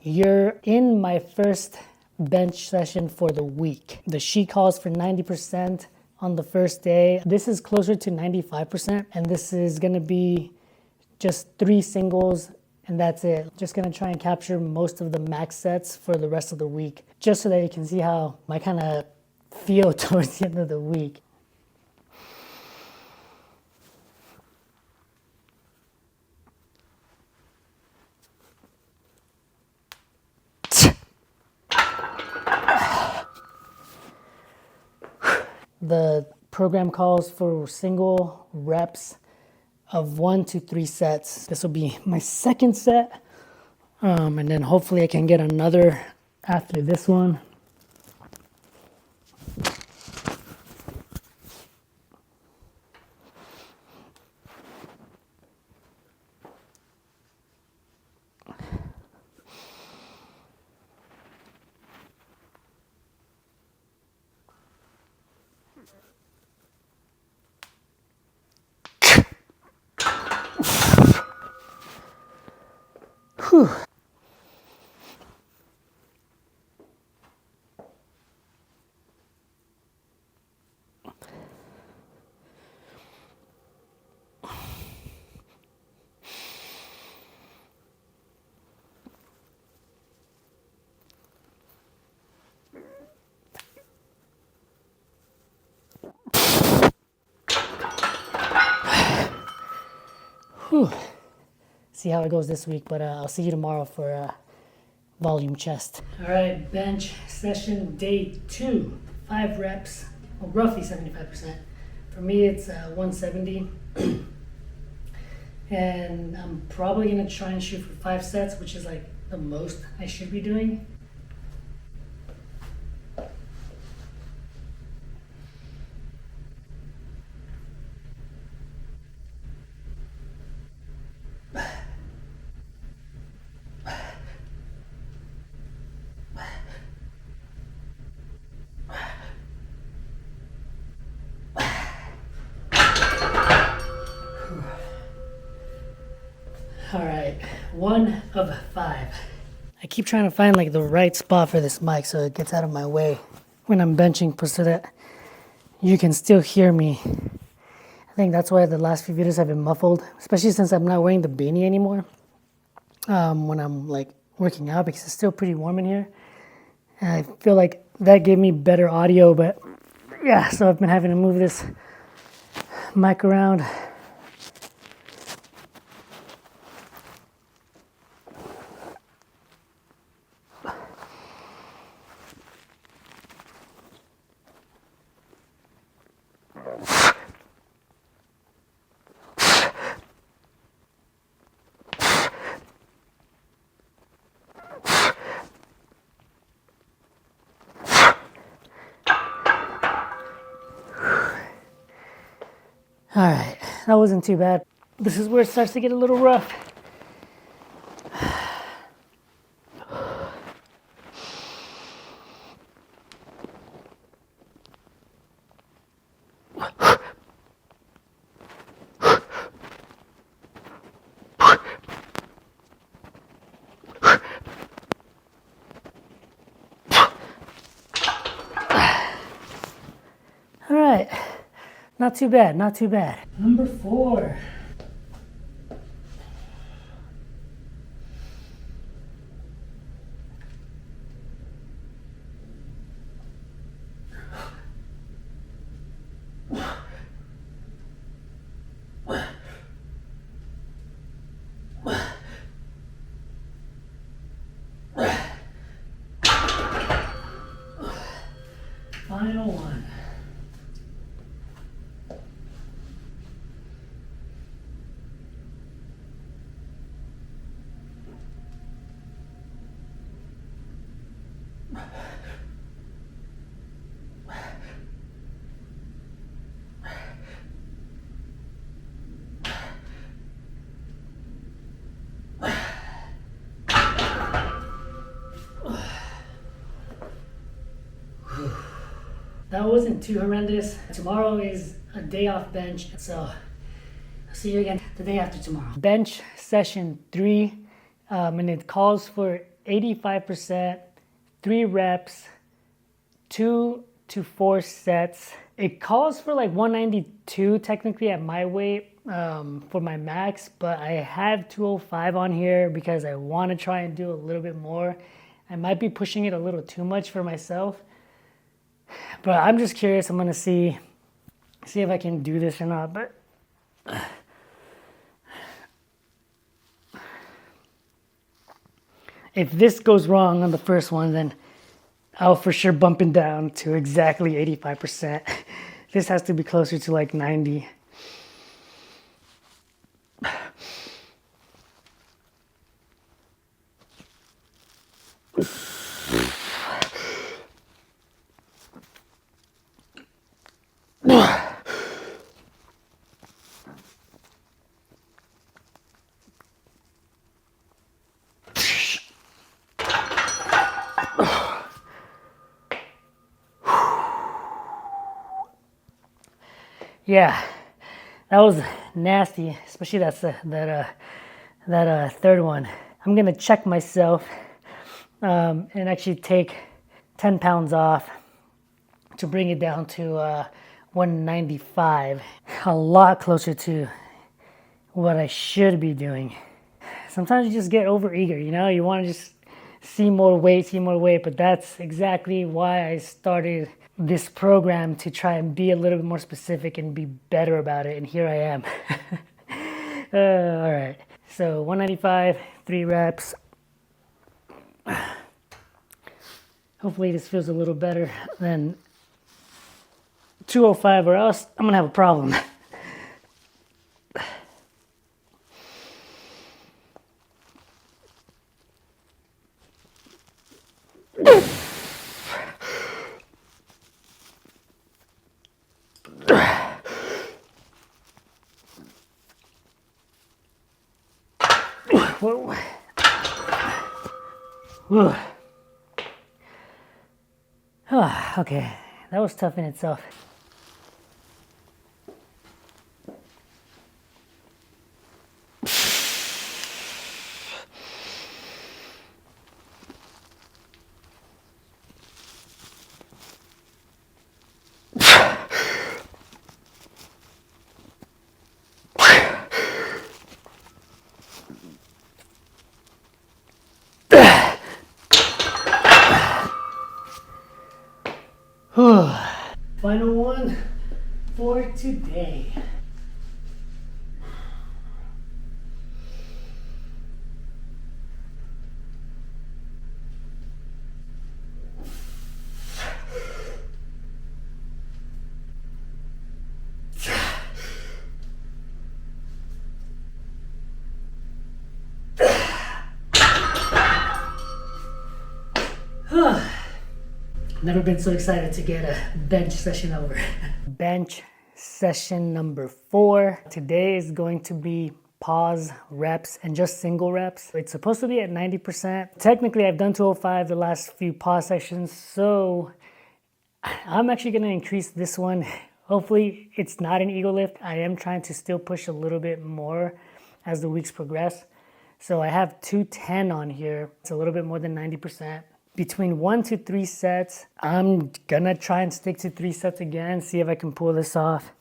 You're in my first bench session for the week. The sheet calls for 90% on the first day. This is closer to 95%, and this is gonna be just 3 singles, and that's it. Just gonna try and capture most of the max sets for the rest of the week, just so that you can see how I kind of feel towards the end of the week. The program calls for single reps of 1 to 3 sets. This will be my second set, and then hopefully I can get another after this one. Whew. Whew. See how it goes this week, but I'll see you tomorrow for volume chest. All right, bench session day 2, 5 reps, well, roughly 75%. For me, it's 170. And I'm probably gonna try and shoot for 5 sets, which is like the most I should be doing. All right, 1 of 5. I keep trying to find like the right spot for this mic so it gets out of my way when I'm benching, so that you can still hear me. I think that's why the last few videos have been muffled, especially since I'm not wearing the beanie anymore when I'm like working out, because it's still pretty warm in here. And I feel like that gave me better audio, but yeah, so I've been having to move this mic around. All right, that wasn't too bad. This is where it starts to get a little rough. All right, not too bad, not too bad. Number 4. Final one. That wasn't too horrendous. Tomorrow is a day off bench, so I'll see you again the day after tomorrow. Bench session 3, and it calls for 85%, 3 reps, 2 to 4 sets. It calls for like 192 technically at my weight for my max, but I have 205 on here because I want to try and do a little bit more. I might be pushing it a little too much for myself, but I'm just curious. I'm gonna see if I can do this or not. But if this goes wrong on the first one, then I'll for sure bump it down to exactly 85%. This has to be closer to like 90. Yeah, that was nasty, especially that third one. I'm gonna check myself and actually take 10 pounds off to bring it down to 195. A lot closer to what I should be doing. Sometimes you just get overeager, you know? You want to just see more weight, but that's exactly why I started this program, to try and be a little bit more specific and be better about it, and here I am. All right, so 195, 3 reps. Hopefully this feels a little better than 205, or else I'm gonna have a problem. Whoa. Okay, that was tough in itself. Final one for today. Never been so excited to get a bench session over. Bench session number 4. Today is going to be pause reps and just single reps. It's supposed to be at 90%. Technically, I've done 205 the last few pause sessions, so I'm actually going to increase this one. Hopefully, it's not an ego lift. I am trying to still push a little bit more as the weeks progress. So I have 210 on here. It's a little bit more than 90%. Between 1 to 3 sets, I'm gonna try and stick to 3 sets again, see if I can pull this off.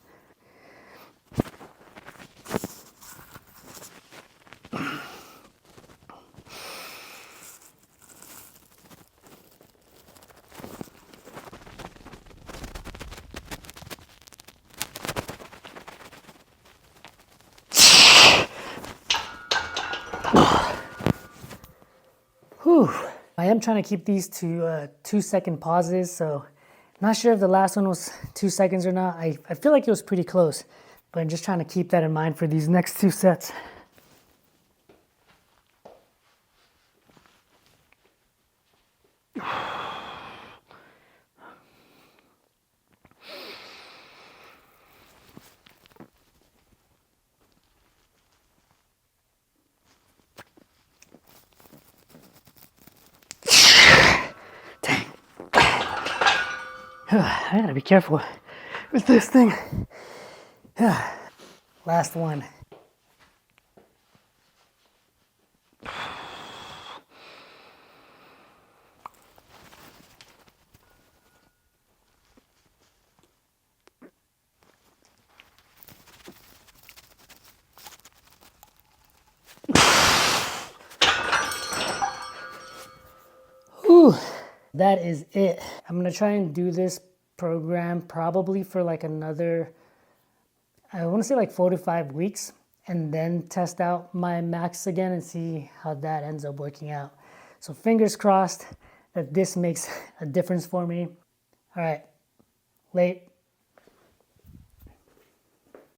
Whew. I am trying to keep these to 2-second pauses, so I'm not sure if the last one was 2 seconds or not. I feel like it was pretty close, but I'm just trying to keep that in mind for these next 2 sets. I gotta be careful with this thing. Last one. that is it. I'm gonna try and do this program probably for like another, I want to say like 4 to 5 weeks, and then test out my max again and see how that ends up working out. So fingers crossed that this makes a difference for me. All right, late.